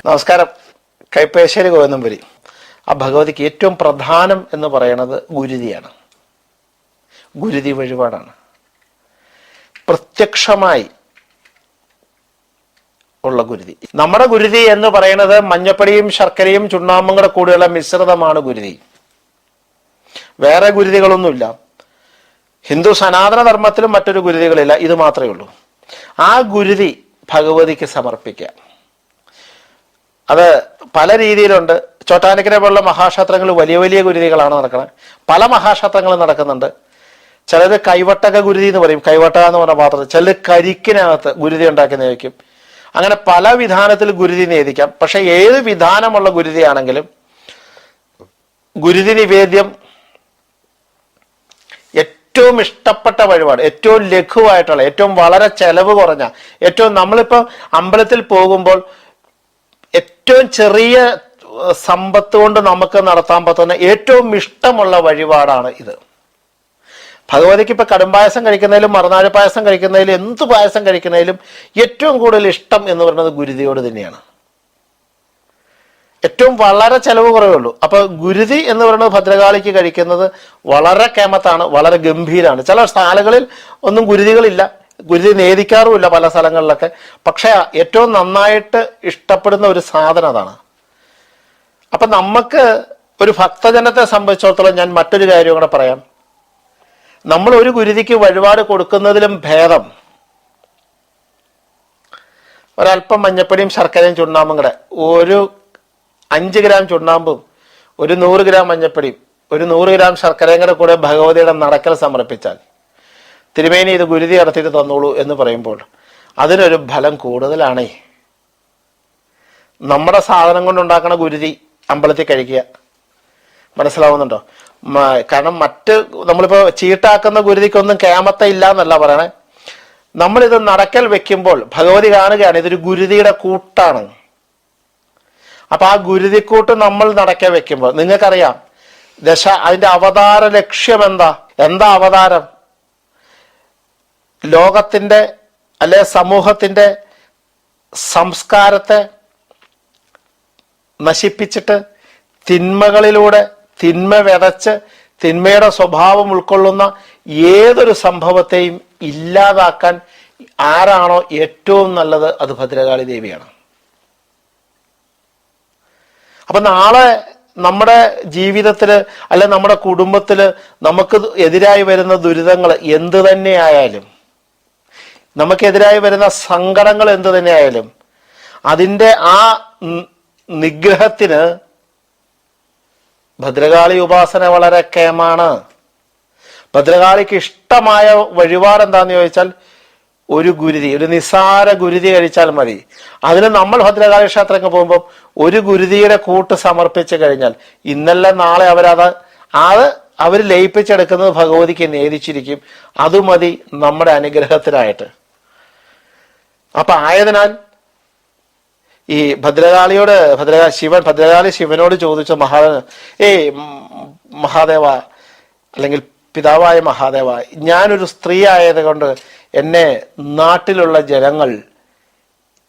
നമസ്കാരം. കൈപ്പേശ്ശേരി ഗോവിന്ദംപുരി. ആ ഭഗവതിക്ക് ഏറ്റവും പ്രധാനം എന്ന് പറയുന്നത് ഗുരുതിയാണ്. ഗുരുതി വഴിപാടാണ്. പ്രത്യക്ഷമായി ഉള്ള ഗുരുതി. നമ്മുടെ ഗുരുതി എന്ന് പറയുന്നത് മഞ്ഞപ്പൊടിയും ശർക്കരയും ചുണ്ണാമ്പും കൂടെ കൂടിയുള്ള മിശ്രിതമാണ് ഗുരുതി. വേറെ ഗുരുതികളൊന്നുമില്ല. ഹിന്ദു സനാതന ധർമ്മത്തിലും മറ്റൊരു ഗുരുതികളില്ല. ഇത് മാത്രമേ ഉള്ളൂ. ആ ഗുരുതി ഭഗവതിക്ക് സമർപ്പിക്കുക. അത് പല രീതിയിലുണ്ട്. ചോറ്റാനിക്കരെ പോലുള്ള മഹാക്ഷേത്രങ്ങൾ വലിയ വലിയ ഗുരുതികളാണ് നടക്കുന്നത്. പല മഹാക്ഷേത്രങ്ങളും നടക്കുന്നുണ്ട്. ചിലത് കൈവട്ടക ഗുരുതി എന്ന് പറയും. കൈവട്ടക എന്ന് പറഞ്ഞ പാത്രത്തിൽ ചിലർ കരിക്കിനകത്ത് ഗുരുതി ഉണ്ടാക്കി നയിക്കും. അങ്ങനെ പല വിധാനത്തിൽ ഗുരുതി നേദിക്കാം. പക്ഷെ ഏത് വിധാനമുള്ള ഗുരുതിയാണെങ്കിലും ഗുരുതി നിവേദ്യം ഏറ്റവും ഇഷ്ടപ്പെട്ട വഴിപാട്, ഏറ്റവും ലഘുവായിട്ടുള്ള, ഏറ്റവും വളരെ ചെലവ് കുറഞ്ഞ, ഏറ്റവും നമ്മളിപ്പോൾ അമ്പലത്തിൽ പോകുമ്പോൾ ഏറ്റവും ചെറിയ സമ്പത്ത് കൊണ്ട് നമുക്ക് നടത്താൻ പറ്റുന്ന ഏറ്റവും ഇഷ്ടമുള്ള വഴിപാടാണ് ഇത്. ഭഗവതിക്ക് ഇപ്പൊ കടുംപായസം കഴിക്കുന്നതിലും മറുനാഴി പായസം കഴിക്കുന്നതിലും എന്ത് പായസം കഴിക്കുന്നതിലും ഏറ്റവും കൂടുതൽ ഇഷ്ടം എന്ന് പറയുന്നത് ഗുരുതിയോട് തന്നെയാണ്. ഏറ്റവും വളരെ ചെലവ് കുറവുള്ളൂ. അപ്പൊ ഗുരുതി എന്ന് പറയുന്നത് ഭദ്രകാളിക്ക് കഴിക്കുന്നത് വളരെ കേമത്താണ്, വളരെ ഗംഭീരമാണ്. ചില സ്ഥലങ്ങളിൽ ഒന്നും ഗുരുതികളില്ല, ഗുരുതി നേദിക്കാറുമില്ല പല സ്ഥലങ്ങളിലൊക്കെ. പക്ഷെ ഏറ്റവും നന്നായിട്ട് ഇഷ്ടപ്പെടുന്ന ഒരു സാധനം അതാണ്. അപ്പൊ നമുക്ക് ഒരു ഭക്തജനത്തെ സംബന്ധിച്ചിടത്തോളം ഞാൻ മറ്റൊരു കാര്യം കൂടെ പറയാം. നമ്മൾ ഒരു ഗുരുതിക്ക് വഴിപാട് കൊടുക്കുന്നതിലും ഭേദം ഒരല്പം മഞ്ഞപ്പൊടിയും ശർക്കരയും ചുണ്ണാമ്പും കൂടെ, ഒരു 5 ഗ്രാം ചുണ്ണാമ്പും ഒരു 100 ഗ്രാം മഞ്ഞപ്പൊടിയും ഒരു 100 ഗ്രാം ശർക്കരയും കൂടെ ഭഗവതിയുടെ നടക്കൽ സമർപ്പിച്ചാൽ, തിരുമേനി ഇത് ഗുരുതി നടത്തിയിട്ട് തന്നോളൂ എന്ന് പറയുമ്പോൾ അതിനൊരു ഫലം കൂടുതലാണേ. നമ്മുടെ സാധനം കൊണ്ടുണ്ടാക്കണ ഗുരുതി അമ്പലത്തിൽ കഴിക്കുക. മനസ്സിലാവുന്നുണ്ടോ? കാരണം നമ്മളിപ്പോ ചീട്ടാക്കുന്ന ഗുരുതിക്കൊന്നും കേമത്ത ഇല്ല എന്നല്ല പറയണേ. നമ്മളിത് നടക്കൽ വെക്കുമ്പോൾ ഭഗവതി കാണുകയാണ് ഇതൊരു ഗുരുതിയുടെ കൂട്ടാണ്. അപ്പൊ ആ ഗുരുതിക്കൂട്ട് നമ്മൾ നടക്ക വെക്കുമ്പോൾ നിങ്ങൾക്കറിയാം അതിന്റെ അവതാര ലക്ഷ്യം എന്താ അവതാരം? ലോകത്തിന്റെ അല്ലെ സമൂഹത്തിന്റെ സംസ്കാരത്തെ നശിപ്പിച്ചിട്ട് തിന്മകളിലൂടെ തിന്മ വിതച്ച് തിന്മയുടെ സ്വഭാവം ഉൾക്കൊള്ളുന്ന ഏതൊരു സംഭവത്തെയും ഇല്ലാതാക്കാൻ ആരാണോ ഏറ്റവും നല്ലത് അത് ഭദ്രകാളി ദേവിയാണ്. അപ്പൊ നാളെ നമ്മുടെ ജീവിതത്തില് അല്ലെ നമ്മുടെ കുടുംബത്തില് നമുക്ക് എതിരായി വരുന്ന ദുരിതങ്ങൾ എന്ത് തന്നെയായാലും, നമുക്കെതിരായി വരുന്ന സങ്കടങ്ങൾ എന്ത് തന്നെയായാലും അതിൻ്റെ ആ നിഗ്രഹത്തിന് ഭദ്രകാളി ഉപാസന വളരെ കേമാണ്. ഭദ്രകാളിക്ക് ഇഷ്ടമായ വഴിപാട് എന്താന്ന് ചോദിച്ചാൽ ഒരു ഗുരുതി, ഒരു നിസ്സാര ഗുരുതി കഴിച്ചാൽ മതി. അതിന് നമ്മൾ ഭദ്രകാളി ക്ഷേത്രത്തിൽ പോകുമ്പോൾ ഒരു ഗുരുതിയുടെ കൂട്ട് സമർപ്പിച്ചു കഴിഞ്ഞാൽ ഇന്നല്ല നാളെ അവർ ലയിപ്പിച്ചെടുക്കുന്നത് ഭഗവതിക്ക് നേദിച്ചിരിക്കും. അത് മതി നമ്മുടെ അനുഗ്രഹത്തിനായിട്ട്. അപ്പൊ ആയതിനാൽ ഈ ഭദ്രകാളി ശിവനോട് ചോദിച്ച മഹാദേവ അല്ലെങ്കിൽ പിതാവായ മഹാദേവ, ഞാനൊരു സ്ത്രീ ആയത് കൊണ്ട് എന്നെ നാട്ടിലുള്ള ജനങ്ങൾ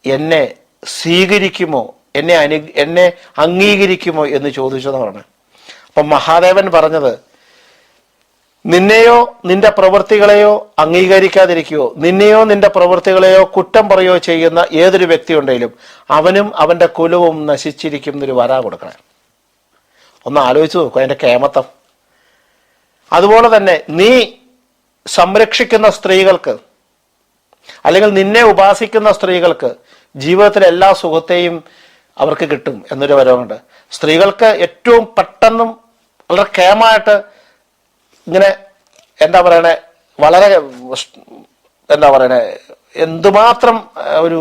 എന്നെ സ്വീകരിക്കുമോ, എന്നെ അംഗീകരിക്കുമോ എന്ന് ചോദിച്ചതാണ്. അപ്പൊ മഹാദേവൻ പറഞ്ഞത്, നിന്നെയോ നിന്റെ പ്രവൃത്തികളെയോ അംഗീകരിക്കാതിരിക്കുകയോ നിന്നെയോ നിന്റെ പ്രവൃത്തികളെയോ കുറ്റം പറയുകയോ ചെയ്യുന്ന ഏതൊരു വ്യക്തി ഉണ്ടെങ്കിലും അവനും അവന്റെ കുലവും നശിച്ചിരിക്കും എന്നൊരു വര കൊടുക്കണേ. ഒന്ന് ആലോചിച്ച് നോക്കൂ അതിന്റെ കേമത്തം. അതുപോലെ തന്നെ നീ സംരക്ഷിക്കുന്ന സ്ത്രീകൾക്ക് അല്ലെങ്കിൽ നിന്നെ ഉപാസിക്കുന്ന സ്ത്രീകൾക്ക് ജീവിതത്തിലെ എല്ലാ സുഖത്തെയും അവർക്ക് കിട്ടും എന്നൊരു വരവുണ്ട്. സ്ത്രീകൾക്ക് ഏറ്റവും പെട്ടെന്നും വളരെ കേമായിട്ട് ഇങ്ങനെ വളരെ എന്തുമാത്രം ഒരു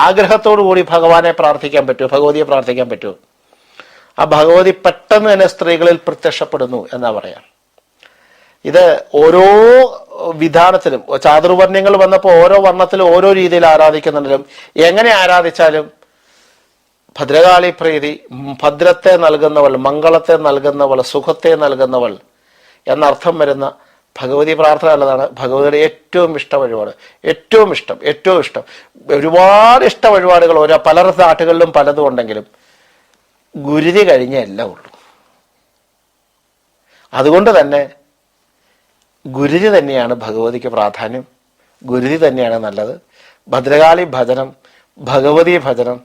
ആഗ്രഹത്തോടു കൂടി ഭഗവാനെ പ്രാർത്ഥിക്കാൻ പറ്റുമോ, ഭഗവതിയെ പ്രാർത്ഥിക്കാൻ പറ്റുമോ? ആ ഭഗവതി പെട്ടെന്ന് തന്നെ സ്ത്രീകളിൽ പ്രത്യക്ഷപ്പെടുന്നു എന്നാ പറയാം. ഇത് ഓരോ വിധാനത്തിലും ചാതുർവർണ്ണയങ്ങൾ വന്നപ്പോൾ ഓരോ വർണ്ണത്തിലും ഓരോ രീതിയിൽ ആരാധിക്കുന്നുണ്ടെങ്കിലും എങ്ങനെ ആരാധിച്ചാലും ഭദ്രകാളി പ്രീതി, ഭദ്രത്തെ നൽകുന്നവൾ, മംഗളത്തെ നൽകുന്നവൾ, സുഖത്തെ നൽകുന്നവൾ എന്നർത്ഥം വരുന്ന ഭഗവതി പ്രാർത്ഥന ഉള്ളതാണ് ഭഗവതിയുടെ ഏറ്റവും ഇഷ്ട വഴിപാട്. ഏറ്റവും ഇഷ്ടം. ഒരുപാട് ഇഷ്ട വഴിപാടുകൾ പല നാട്ടുകളിലും പലതും ഉണ്ടെങ്കിലും ഗുരുതി കഴിഞ്ഞേ എല്ലാം ഉള്ളൂ. അതുകൊണ്ട് തന്നെ ഗുരുതി തന്നെയാണ് ഭഗവതിക്ക് പ്രാധാന്യം. ഗുരുതി തന്നെയാണ് നല്ലത്. ഭദ്രകാളി ഭജനം, ഭഗവതി ഭജനം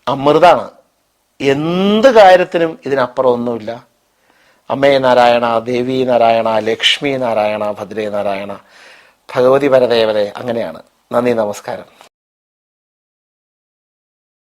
അമൃതാണ്. എന്ത് കാര്യത്തിനും ഇതിനപ്പുറം ഒന്നുമില്ല. അമ്മേ നാരായണ, ദേവി നാരായണ, ലക്ഷ്മി നാരായണ, ഭദ്രേ നാരായണ, ഭഗവതി പരദേവതേ, അങ്ങനെയാണ്. നന്ദി, നമസ്കാരം.